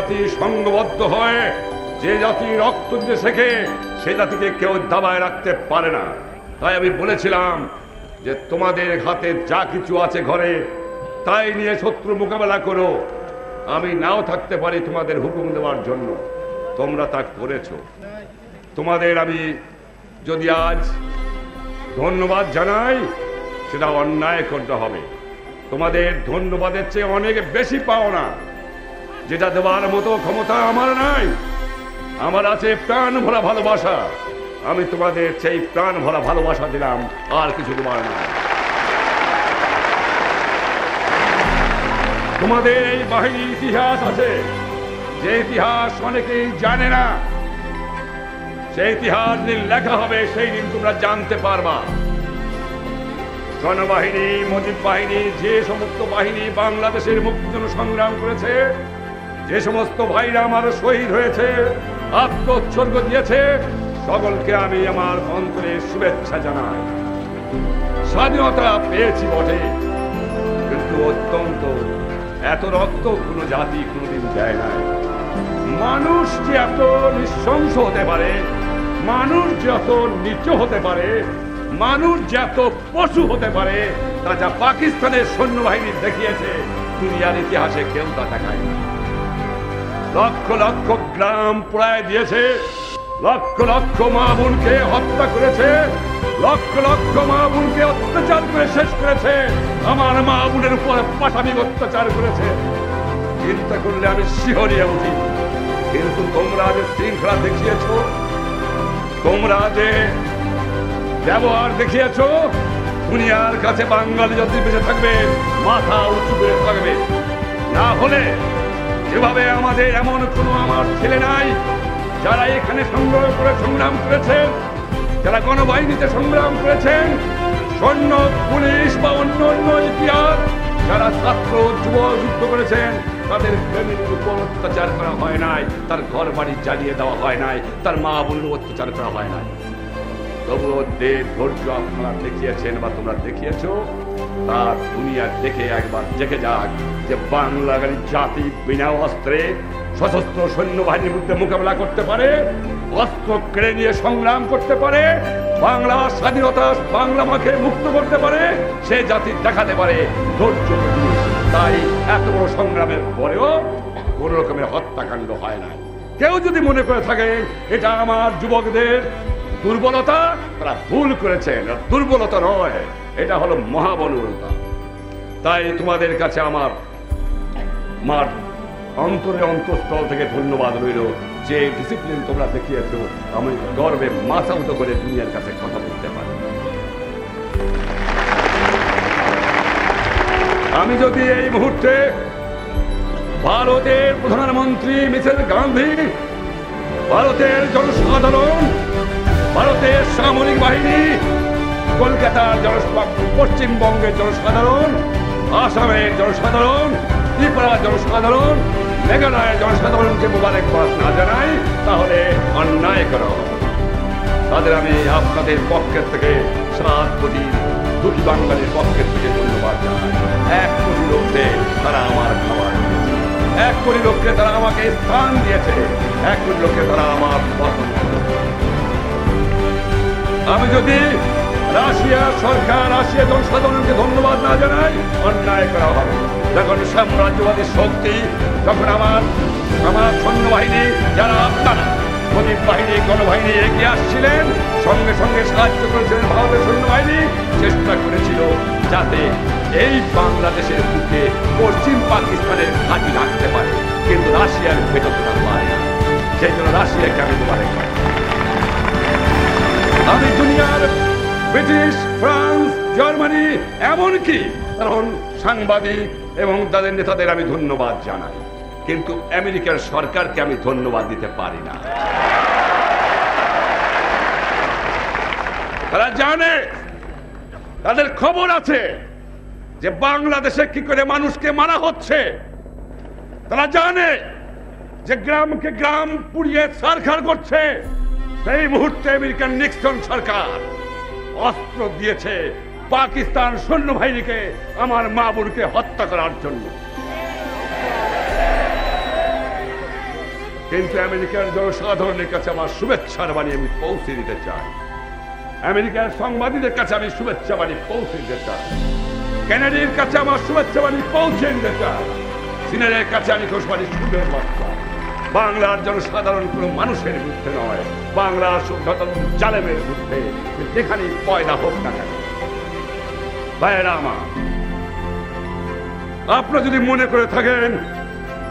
জাতি সংঘবদ্ধ হয়, যে জাতি রক্ত দিতে শেখে, সে জাতিকে কেউ দাবায় রাখতে পারে না। তাই আমি বলেছিলাম যে তোমাদের হাতে যা কিছু আছে ঘরে, তাই নিয়ে শত্রু মোকাবেলা করো। আমি নাও থাকতে পারি তোমাদের হুকুম দেওয়ার জন্য, তোমরা তা করেছো। তোমাদের আমি যদি আজ ধন্যবাদ জানাই, সেটা অন্যায় করতে হবে। তোমাদের ধন্যবাদের চেয়ে অনেক বেশি পাও না, যেটা দেওয়ার মতো ক্ষমতা আমার নাই। আমার আছে প্রাণ ভরা ভালোবাসা। আমি তোমাদের সেই প্রাণ ভরা ভালোবাসা দিলাম, আর কিছু দেওয়ার না। তোমাদের এই বাহিনীর ইতিহাস আছে, যে ইতিহাস অনেকেই জানে না। সেই ইতিহাস দিন লেখা হবে, সেই দিন তোমরা জানতে পারবা। গণবাহিনী, মুজিব বাহিনী, যে সমস্ত বাহিনী বাংলাদেশের মুক্তির জন্য সংগ্রাম করেছে, যে সমস্ত ভাইরা আমার শহীদ হয়েছে, আত্মোৎসর্গ দিয়েছে, সকলকে আমি আমার অন্তরে শুভেচ্ছা জানাই। স্বাধীনতা পেয়েছি বটে, কিন্তু অত্যন্ত এত রক্ত কোনো জাতি কোনোদিন দেয় নাই। মানুষ যে এত নৃশংস হতে পারে, মানুষ যে এত নিচু হতে পারে, মানুষ যে এত পশু হতে পারে, তা যা পাকিস্তানের সৈন্যবাহিনী দেখিয়েছে, দুনিয়ার ইতিহাসে কেউ তা দেখায় না। লক্ষ লক্ষ গ্রাম পোড়ায় দিয়েছে, লক্ষ লক্ষ মা বোনকে হত্যা করেছে, লক্ষ লক্ষ মা বোনকে অত্যাচার করে শেষ করেছে, আমার মা বোনের উপর পাশাবিক অত্যাচার করেছে। চিন্তা করলে আমি শিহরিয়ে উঠি। কিন্তু তোমরা যে শৃঙ্খলা দেখিয়েছ, তোমরা যে ব্যবহার দেখিয়েছ, দুনিয়ার কাছে বাঙালি যদি বেঁচে থাকবে, মাথা উঁচু করে থাকবে। না হলে যেভাবে আমাদের এমন কোনো আমার ছেলে নাই যারা এখানে সংগ্রাম করেছেন, যারা গণবাহিনীতে সংগ্রাম করেছেন, সৈন্য, পুলিশ বা অন্য অন্য ইতিহাস যারা ছাত্র যুব যুদ্ধ করেছেন, তাদের ফ্যামিলির উপর অত্যাচার করা হয় নাই, তার ঘর বাড়ি জ্বালিয়ে দেওয়া হয় নাই, তার মা বোনের অত্যাচার করা হয় নাই। তবুও ধৈর্য আপনারা দেখিয়েছেন বা তোমরা দেখিয়েছো, তার দুনিয়া দেখে একবার দেখে যাক যে বাংলার জাতি বিনা অস্ত্রে সশস্ত্র সৈন্যবাহিনীর বিরুদ্ধে মোকাবেলা করতে পারে, অস্ত্র কেড়ে নিয়ে সংগ্রাম করতে পারে, বাংলা স্বাধীনতা, বাংলা মাকে মুক্ত করতে পারে, সে জাতি দেখাতে পারে ধৈর্য। তাই এত বড় সংগ্রামের পরেও কোন রকমের হত্যাকাণ্ড হয় না। কেউ যদি মনে করে থাকে এটা আমার যুবকদের দুর্বলতা, তারা ভুল করেছেন। দুর্বলতা নয়, এটা হলো মহাবলতা। তাই তোমাদের কাছে আমার অন্তরের অন্তঃস্থল থেকে ধন্যবাদ রইল, যে ডিসিপ্লিন তোমরা দেখিয়েছো। আমি গর্বে মাথা উঁচু করে দুনিয়ার কাছে কথা বলতে পারি। আমি যদি এই মুহূর্তে ভারতের প্রধানমন্ত্রী মিসেস গান্ধী, ভারতের জনসাধারণ, ভারতের সামরিক বাহিনী, কলকাতার পশ্চিমবঙ্গের জনসাধারণ, আসামের জনসাধারণ, ত্রিপুরার জনসাধারণ, মেঘালয়ের জনসাধারণকে মোবারকবাদ না জানাই, তাহলে অন্যায় করা হবে। তাদের আমি আপনাদের পক্ষের থেকে 7 কোটি দুঃখী বাঙালির পক্ষের থেকে ধন্যবাদ জানাই। 1 কোটি লোককে তারা আমার খাবার দিয়েছে, 1 কোটি লোককে তারা আমাকে স্থান দিয়েছে, 1 কোটি লোককে তারা আমার পছন্দ করেছে। আমি যদি রাশিয়ার সরকার, রাশিয়ার জনসাধারণকে ধন্যবাদ না জানাই, অন্যায় করা হবে। যখন সাম্রাজ্যবাদী শক্তি, যখন আমার সৈন্যবাহিনী, যারা আপনারা মুজিব বাহিনী, গণবাহিনী এগিয়ে আসছিলেন, সঙ্গে সঙ্গে সাহায্য করেছিলেন ভারতের সৈন্যবাহিনী, চেষ্টা করেছিল যাতে এই বাংলাদেশের বুকে পশ্চিম পাকিস্তানের ঘাঁটি রাখতে পারে, কিন্তু রাশিয়ার ভেতরটা পারে না। সেই জন্য রাশিয়াকে আমি তোমারে পাই। আমি দুনিয়ার ব্রিটিশ, ফ্রান্স, জার্মানি, এমনকি কারণ সাংবাদিক এবং তাদের নেতাদের আমি ধন্যবাদ জানাই, কিন্তু আমেরিকার সরকারকে আমি ধন্যবাদ দিতে পারি না। তারা জানে, তাদের খবর আছে যে বাংলাদেশে কি করে মানুষকে মারা হচ্ছে। তারা জানে যে গ্রামকে গ্রাম পুড়িয়ে ছারখার করছে। সেই মুহূর্তে আমেরিকান নিক্সন সরকার অস্ত্র দিয়েছে পাকিস্তান সৈন্যবাহিনীকে আমার মা বোনকে হত্যা করার জন্য। কিন্তু আমেরিকার জনসাধারণের কাছে আমার শুভেচ্ছার বাণী আমি পৌঁছে দিতে চাই। আমেরিকার সাংবাদিকদের কাছে আমি শুভেচ্ছা বাণী পৌঁছে দিতে চাই। কেনেডির কাছে আমার শুভেচ্ছা বাণী পৌঁছে দিতে চাই। সিনেটের কাছে আমি ঘোষবাণী শুভের বার্তা। বাংলার জনসাধারণ কোনো মানুষের বিরুদ্ধে নয়, বাংলার সভ্যতা জালেমের বিরুদ্ধে, যেখানেই পয়দা হোক না কেন। ভাইয়েরা আমার, আপনারা যদি মনে করে থাকেন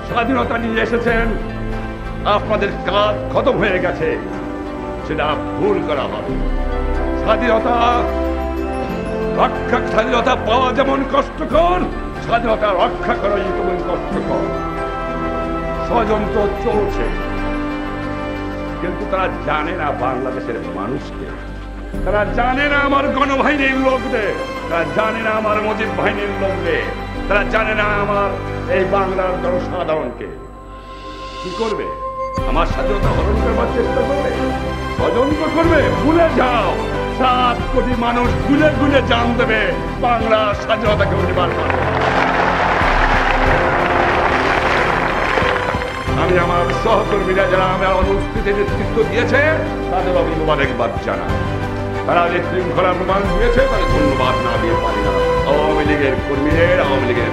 স্বাধীনতা নিয়ে এসেছেন, আপনাদের কাজ খতম হয়ে গেছে, সেটা ভুল করা হবে। স্বাধীনতা পাওয়া যেমন কষ্টকর, স্বাধীনতা রক্ষা করাই তেমন কষ্টকর। ষড়যন্ত্র চলছে, কিন্তু তারা জানে না বাংলাদেশের মানুষকে, তারা জানে না আমার গণবাহিনীর লোকদের, তারা জানে না আমার মুজিব বাহিনীর লোকদের, তারা জানে না আমার এই বাংলার জনসাধারণকে। কি করবে? আমার স্বাধীনতা হরণ করবার চেষ্টা করবে, ষড়যন্ত্র করবে। ভুলে যাও, 7 কোটি মানুষ গুলে গুলে জান দেবে বাংলার স্বাধীনতাকে উঠিবার পারে। আমি আমার সহকর্মীরা যারা আমার অনুষ্ঠিত নেতৃত্ব দিয়েছে তাদের আমি মোবারকবাদ জানাই। তারা যে শৃঙ্খলা প্রমাণ দিয়েছে তাদের ধন্যবাদ না দিয়ে পারি না। আওয়ামী লীগের কর্মীদের, আওয়ামী লীগের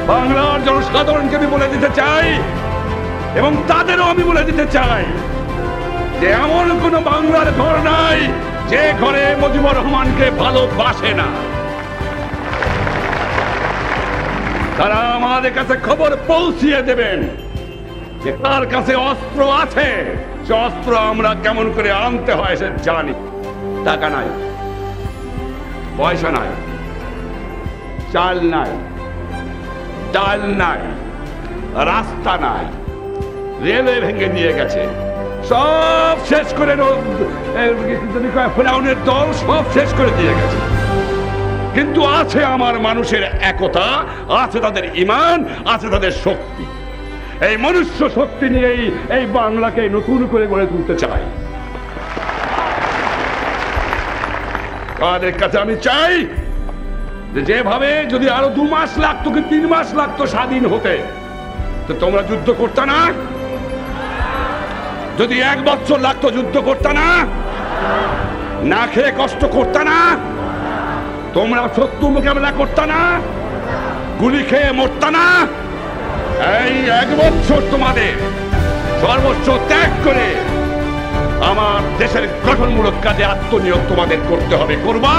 বাংলার জনসাধারণকে আমি বলে দিতে চাই, এবং তাদেরও আমি বলে দিতে চাই যে এমন কোন বাংলার ঘর নাই যে ঘরে মুজিবুর রহমানকে ভালোবাসে না। তারা আমাদের কাছে খবর পৌঁছিয়ে দেবেন যে তার কাছে অস্ত্র আছে, সে অস্ত্র আমরা কেমন করে আনতে হয় সে জানি। টাকা নাই, পয়সা নাই, চাল নাই, ডাল নাই, রাস্তা নাই, রেলওয়ে ভেঙে দিয়ে গেছে, সব শেষ করে ফেরাউনের দল সব শেষ করে দিয়ে গেছে। কিন্তু আছে আমার মানুষের একতা, আছে তাদের ঈমান, আছে তাদের শক্তি। এই মনুষ্য শক্তি নিয়েই এই বাংলাকে নতুন করে গড়ে তুলতে চাই। তাদের কাছে আমি চাই যে যেভাবে যদি আরো 2 মাস লাগতো কি 3 মাস লাগতো স্বাধীন হতে, তো তোমরা যুদ্ধ করতে না? যদি 1 বছর লাগতো যুদ্ধ করতে না? না খেয়ে কষ্ট করতে না? তোমরা শত্রু মোকাবেলা করতে না? গুলি খেয়ে মরতে না? এই 1 বছর তোমাদের সর্বোচ্চ ত্যাগ করে আমার দেশের গঠনমূলক কাজে আত্মনিয়োগ তোমাদের করতে হবে। করবা?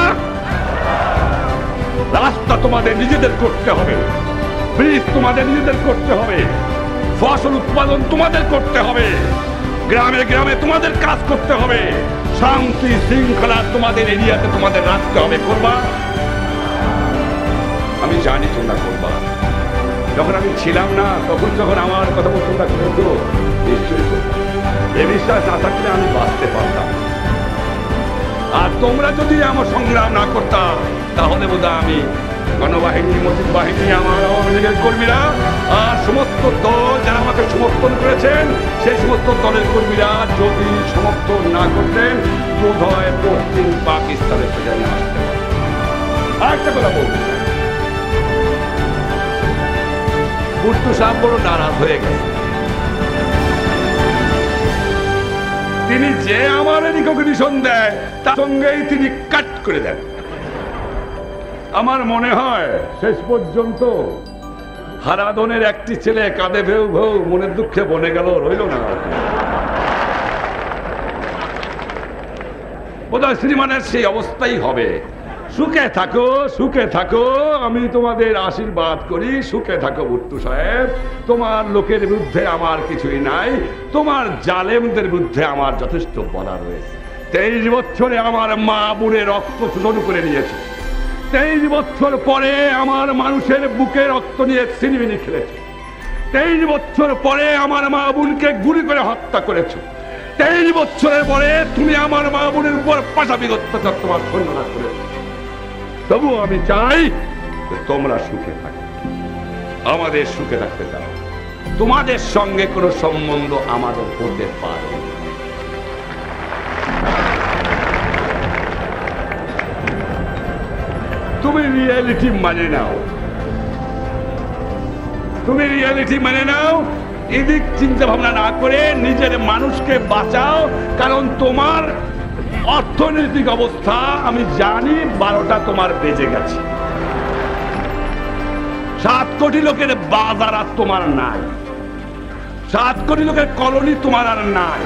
রাস্তা তোমাদের নিজেদের করতে হবে, ব্রিজ তোমাদের নিজেদের করতে হবে, ফসল উৎপাদন তোমাদের করতে হবে, গ্রামে গ্রামে তোমাদের কাজ করতে হবে, শান্তি শৃঙ্খলা তোমাদের এরিয়াতে তোমাদের রাখতে হবে। করবা? আমি জানি তোমরা করবা। যখন আমি ছিলাম না, তখন যখন আমার কথা তোমরা করতো, নিশ্চয়ই করবা। এ বিশ্বাস না থাকলে আমি বাঁচতে পারতাম। আর তোমরা যদি আমার সংগ্রাম না করতাম, তাহলে বোধহয় আমি গণবাহিনী, মুজিব বাহিনী, আমার আওয়ামী লীগের কর্মীরা আর সমস্ত দল যারা আমাকে সমর্থন করেছেন, সেই সমস্ত দলের কর্মীরা যদি সমর্থন না করতেন, বোধহয় পশ্চিম পাকিস্তানের থেকে আমি আসতে। আরেকটা কথা বলতে চাই, ভুট্টো সাহেব বড় নারাজ হয়ে গেছে। তিনি যে আমার রিকগনিশন দেয় তার সঙ্গেই তিনি কাট করে দেন। আমার মনে হয় শেষ পর্যন্ত হারাধনের একটি ছেলে কাঁদে ভেউ ভেউ মনের দুঃখে বনে গেল, রইল না। বোধহয় শ্রীমানের সেই অবস্থাই হবে। সুখে থাকো, সুখে থাকো, আমি তোমাদের আশীর্বাদ করি। সুখে থাকো ভুট্টো সাহেব, তোমার লোকের বিরুদ্ধে আমার কিছুই নাই, তোমার জালেমদের বিরুদ্ধে আমার যথেষ্ট বলা রয়েছে। 23 বছরে আমার মা বোনে রক্ত শোষণ করে নিয়েছে, 23 বছর পরে আমার মানুষের বুকে রক্ত নিয়ে ছিনিমিনি খেলেছে, 23 বছর পরে আমার মা বোনকে গুলি করে হত্যা করেছে, 23 বছরের পরে তুমি আমার মা বোনের উপর পাশাপাশি অত্যাচার তোমার সন্ন্যাস করেছো। তবুও আমি চাই যে তোমরা সুখে থাকো, আমাদের সুখে থাকতে চাও। তোমাদের সঙ্গে কোনো সম্বন্ধ আমাদের হতে পারে। তুমি রিয়েলিটি মানে নাও, তুমি রিয়েলিটি মানে নাও এদিক চিন্তা ভাবনা না করে নিজের মানুষকে বাঁচাও, কারণ তোমার অর্থনৈতিক অবস্থা আমি জানি 12টা তোমার বেজে গেছে। 7 কোটি লোকের বাজার আর তোমার নাই, 7 কোটি লোকের কলোনি তোমার আর নাই,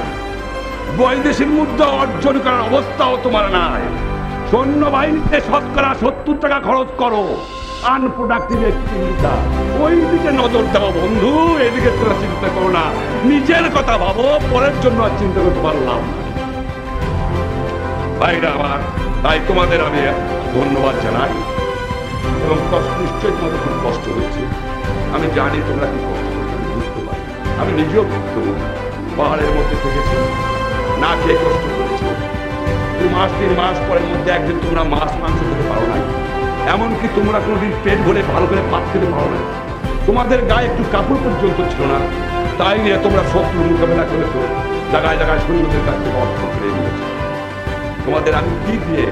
বৈদেশিক মুদ্রা অর্জন করার অবস্থাও তোমার নাই। সৈন্যবাহিনীতে শতকরা 70 টাকা খরচ করো, আনপ্রোডাক্টিভ অ্যাক্টিভিটি, ওই দিকে নজর দাও বন্ধু, এদিকে তোমরা চিন্তা করো না, নিজের কথা ভাবো, পরের জন্য আর চিন্তা করতে পারলাম ভাইরা আমার। তাই তোমাদের আমি ধন্যবাদ জানাই, এবং নিশ্চয়ই তোমাদের খুব কষ্ট হচ্ছে, আমি জানি তোমরা কি কষ্ট করছো, বুঝতে পারি, আমি নিজেও ভুক্তভোগী। পাহাড়ের মধ্যে থেকেছি, না খেয়ে কষ্ট করেছি, 2 মাস 3 মাস পরের মধ্যে একদিন তোমরা মাছ মাংস খেতে পারো না, এমনকি তোমরা কোনোদিন পেট ভরে ভালো করে ভাত খেতে পারো না, তোমাদের গায়ে একটু কাপড় পর্যন্ত ছিল না, তাই নিয়ে তোমরা শত্রু মোকাবেলা করেছো, জায়গায় জায়গায় সৈন্যদের কাছ থেকে অর্থ ফিরে নিয়েছো। তোমাদের আমি কি দিয়ে